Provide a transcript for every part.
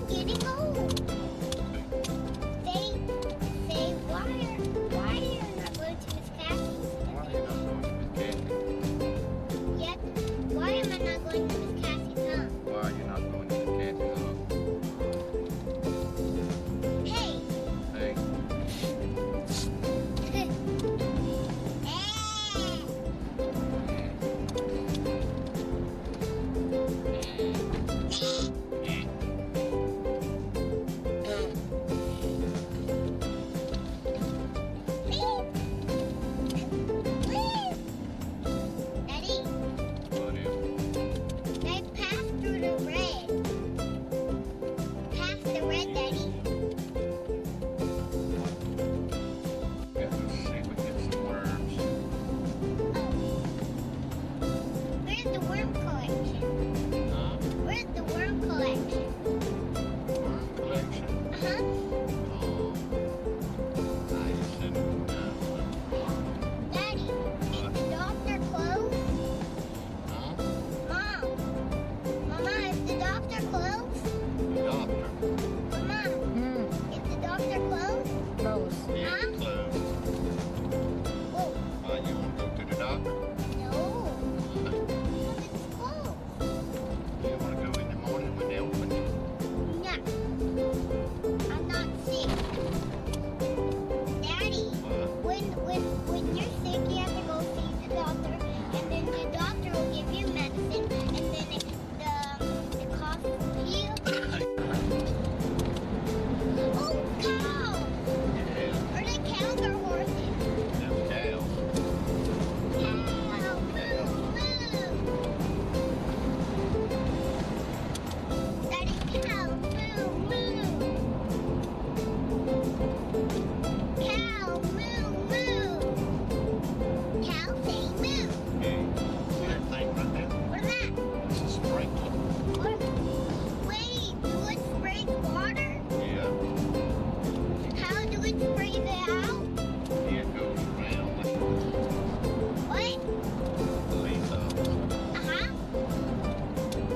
I'm getting old. Say why are you not going to Miss Cassie's Why are you not going to Miss Cassie's? yet? Why am I not going to Miss Cassie's, huh? Why are you not going to Miss Cassie's? Hey. Hey. Daddy, What is? they passed through the red. Past the red, Daddy. Let's see if we get some worms. Where's the worm collection? Huh? Where's the worm collection? Worm collection. Uh-huh. Oh. I said no. Daddy, is the doctor closed? Huh? Mama, is the doctor closed? The doctor. Mama, is the doctor closed? Rose. Yeah, Huh? it's closed. Whoa, Why, you want to go to the doctor? no, because it's closed. You want to go in the morning when they open? No, I'm not sick. Daddy, What? when you're sick, you have to go see the doctor, and then the doctor will give you medicine, and then the cough will heal. Oh, cow! Yeah, Are they cows or horses? them cows. Cow, moo, moo. Daddy, cow, moo, moo. Cow, moo, moo. Cow say moo. Hey, see that thing right there? What's that? It's a sprinkler. What? Wait, do it spray water? Yeah, How do it spray it out? it goes around like What? a police officer. Uh-huh.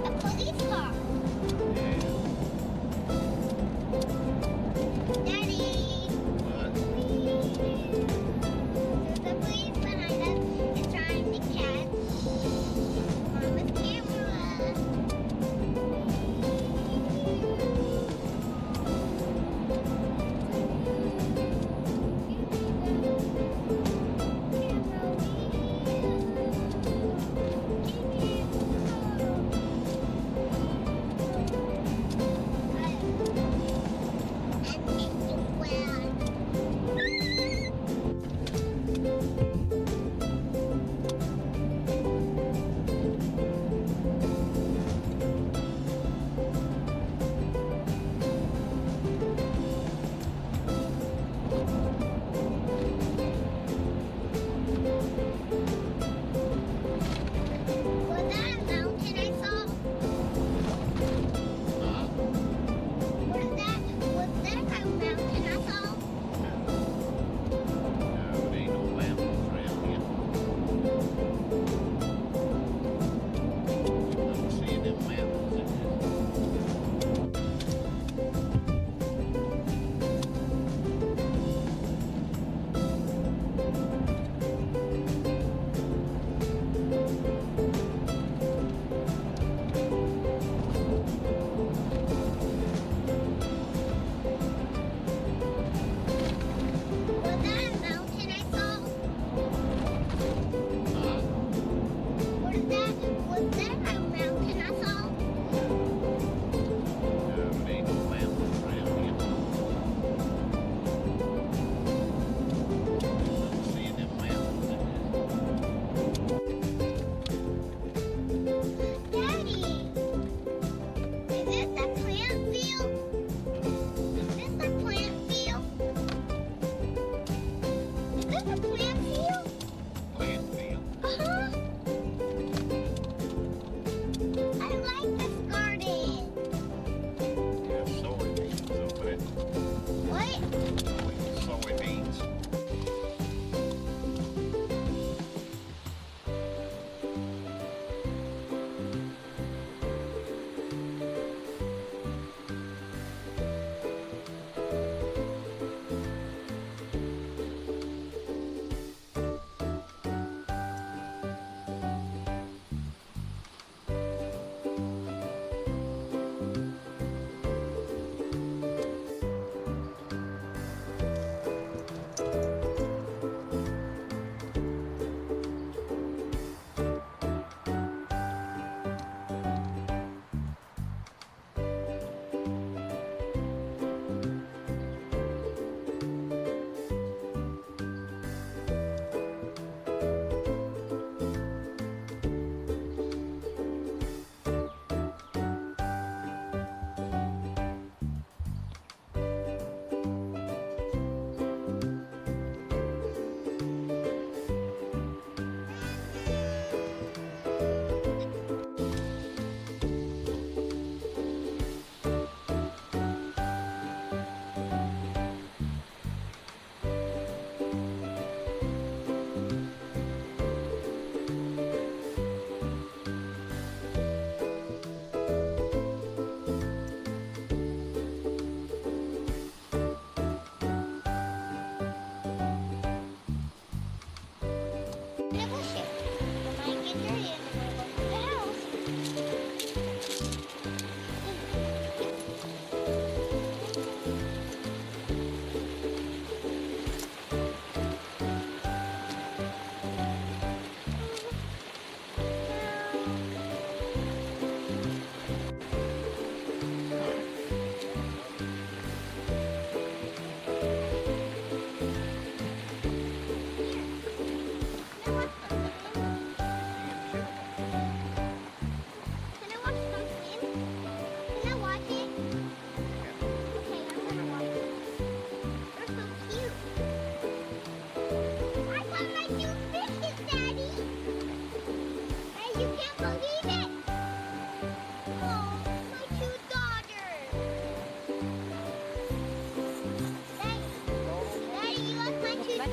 A police car. Yeah. Daddy. What? There's a police behind us and trying to catch Mama's camera. Was that a mountain I saw? Huh? Was that a mountain I saw? No, there ain't no mountains around here. I don't see them mountains in here. Was that a mountain I saw? Huh? Was that a mountain I saw? No, there ain't no mountains around here. I don't see them mountains in here. Daddy, is this a plant field? Is this a plant field? Is this a plant field? Plant field. Uh-huh. I like this garden. Yeah, soybeans over there. What? Soybeans.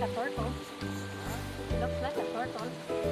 like a turtle. Looks like a turtle.